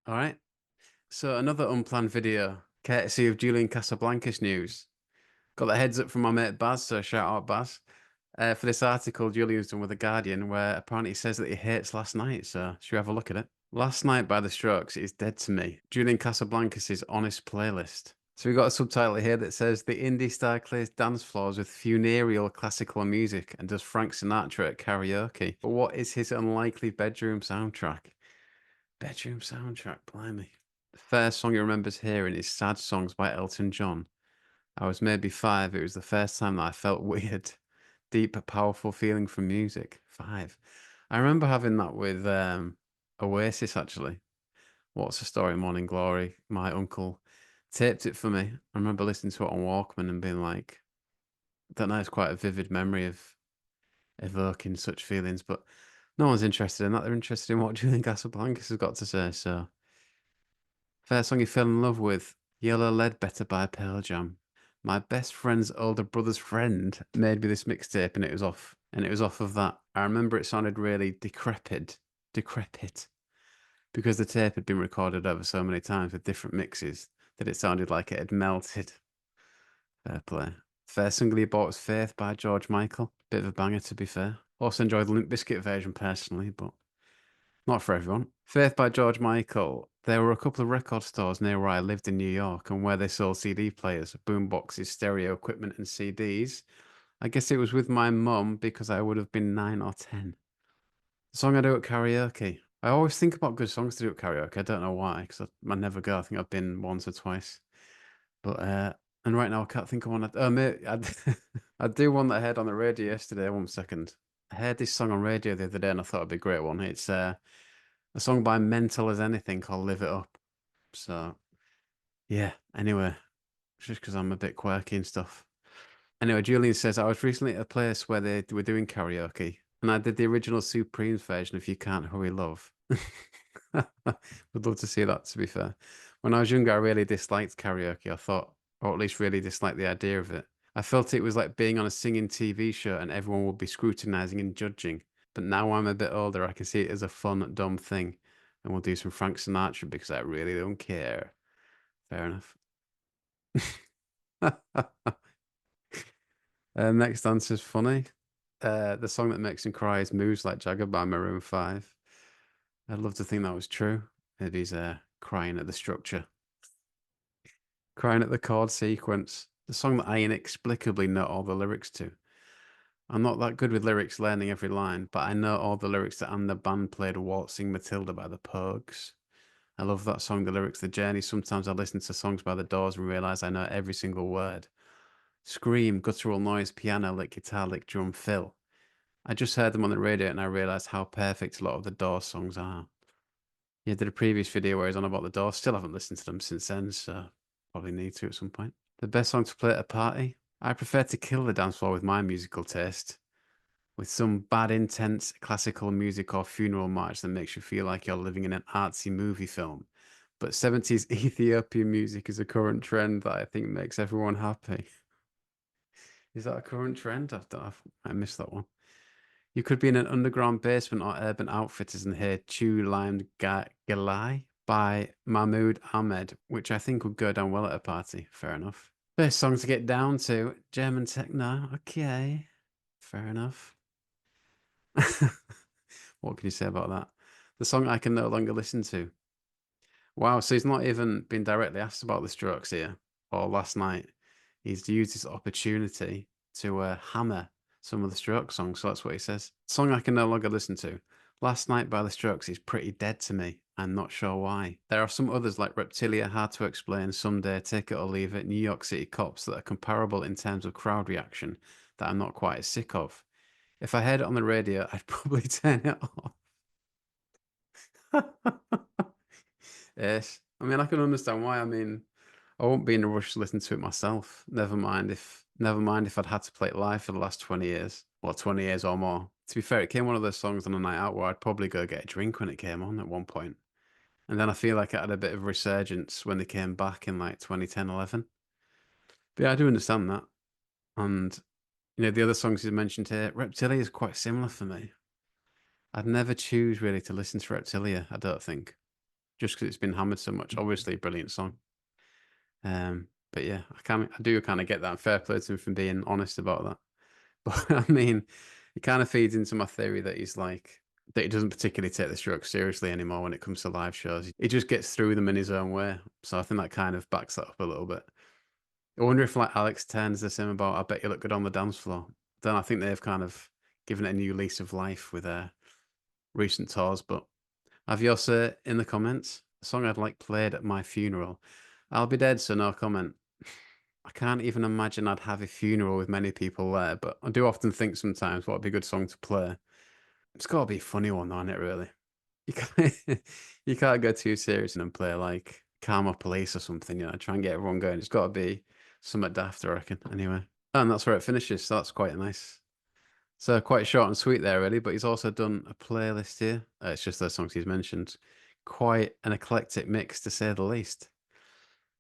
All right. So another unplanned video, courtesy of Julian Casablancas news. Got the heads up from my mate Baz, so shout out Baz. For this article Julian's done with The Guardian, where apparently he says that he hates Last Night, so should we have a look at it? Last Night by The Strokes is dead to me. Julian Casablancas' honest playlist. So we got a subtitle here that says the indie star clears dance floors with funereal classical music and does Frank Sinatra at karaoke. But what is his unlikely bedroom soundtrack? Bedroom soundtrack, blimey. The first song he remembers hearing is Sad Songs by Elton John. I was maybe 5. It was the first time that I felt weird. Deep, powerful feeling from music. 5. I remember having that with Oasis, actually. What's the Story, Morning Glory. My uncle taped it for me. I remember listening to it on Walkman and being like, I don't know, it's quite a vivid memory of evoking such feelings, but no one's interested in that. They're interested in what Julian Casablancas has got to say, so... First song you fell in love with, Yellow Ledbetter by Pearl Jam. My best friend's older brother's friend made me this mixtape and it was off. And it was off of that. I remember it sounded really decrepit, because the tape had been recorded over so many times with different mixes that it sounded like it had melted. Fair play. First single he bought was Faith by George Michael. Bit of a banger, to be fair. Also enjoyed the Limp Bizkit version personally, but not for everyone. Faith by George Michael. There were a couple of record stores near where I lived in New York and where they sold CD players, boomboxes, stereo equipment, and CDs. I guess it was with my mum because I would have been 9 or 10. The song I do at karaoke. I always think about good songs to do at karaoke. I don't know why, because I never go. I think I've been once or twice. But, and right now I can't think of one. Oh, mate, I do one that I heard on the radio yesterday. 1 second. I heard this song on radio the other day and I thought it'd be a great one. It's a song by Mental as Anything called Live It Up. So, yeah, anyway, just because I'm a bit quirky and stuff. Anyway, Julian says, I was recently at a place where they were doing karaoke, and I did the original Supremes version of You Can't Hurry Love. Would love to see that, to be fair. When I was younger, I really disliked karaoke, I thought, or at least really disliked the idea of it. I felt it was like being on a singing TV show and everyone would be scrutinizing and judging. But now I'm a bit older, I can see it as a fun, dumb thing. And we'll do some Frank Sinatra because I really don't care. Fair enough. Next answer's funny. The song that makes him cry is Moves Like Jagger by Maroon 5. I'd love to think that was true. Maybe he's crying at the structure, crying at the chord sequence. The song that I inexplicably know all the lyrics to. I'm not that good with lyrics learning every line, but I know all the lyrics that and the band played Waltzing Matilda by the Pogues. I love that song, the lyrics, The Journey. Sometimes I listen to songs by the Doors and realize I know every single word. Scream, guttural noise, piano lick, guitar lick, drum fill. I just heard them on the radio and I realized how perfect a lot of the Doors songs are. Yeah, did a previous video where he's on about the Doors. Still haven't listened to them since then, so probably need to at some point. The best song to play at a party? I prefer to kill the dance floor with my musical taste, with some bad, intense classical music or funeral march that makes you feel like you're living in an artsy movie film. But 70s Ethiopian music is a current trend that I think makes everyone happy. Is that a current trend? I missed that one. You could be in an underground basement or Urban Outfitters and hear Chew Limed Galai by Mahmoud Ahmed, which I think would go down well at a party. Fair enough. Best song to get down to, German techno. Okay, fair enough. What can you say about that? The song I can no longer listen to. Wow, so he's not even been directly asked about the Strokes here or Last Night. He's used this opportunity to hammer some of the Strokes songs. So that's what he says. Song I can no longer listen to. Last Night by the Strokes is pretty dead to me. I'm not sure why. There are some others like Reptilia, Hard to Explain, Someday, Take It or Leave It, New York City Cops that are comparable in terms of crowd reaction that I'm not quite as sick of. If I heard it on the radio, I'd probably turn it off. Yes. I mean, I can understand why. I mean, I won't be in a rush to listen to it myself. Never mind if I'd had to play it live for the last 20 years. Well, 20 years or more. To be fair, it came one of those songs on a night out where I'd probably go get a drink when it came on at one point. And then I feel like it had a bit of resurgence when they came back in like 2010, 11. But yeah, I do understand that. And, the other songs you mentioned here, Reptilia is quite similar for me. I'd never choose really to listen to Reptilia, I don't think. just because it's been hammered so much. Obviously, a brilliant song. But yeah, I do kind of get that. Fair play to him for being honest about that. But I mean, it kind of feeds into my theory that that he doesn't particularly take the strokes seriously anymore when it comes to live shows. He just gets through them in his own way. So I think that kind of backs that up a little bit. I wonder if like Alex turns the same about "I bet you look good on the dance floor." Then I think they've kind of given it a new lease of life with their recent tours. But have your say in the comments. A song I'd like played at my funeral. I'll be dead, so no comment. I can't even imagine I'd have a funeral with many people there, but I do often think sometimes what would be a good song to play. It's got to be a funny one, though, isn't it, really? You can't, you can't go too serious and play like Karma Police or something, try and get everyone going. It's got to be somewhat daft, I reckon, anyway. And that's where it finishes, so that's quite nice. So quite short and sweet there, really, but he's also done a playlist here. It's just those songs he's mentioned. Quite an eclectic mix, to say the least.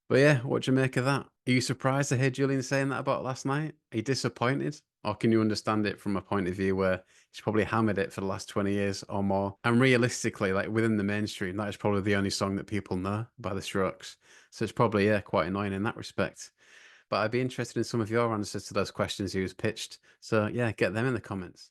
But yeah, what do you make of that? Are you surprised to hear Julian saying that about last night? Are you disappointed? Or can you understand it from a point of view where he's probably hammered it for the last 20 years or more? And realistically, like within the mainstream, that is probably the only song that people know by the Strokes. So it's probably, yeah, quite annoying in that respect. But I'd be interested in some of your answers to those questions he was pitched. So yeah, get them in the comments.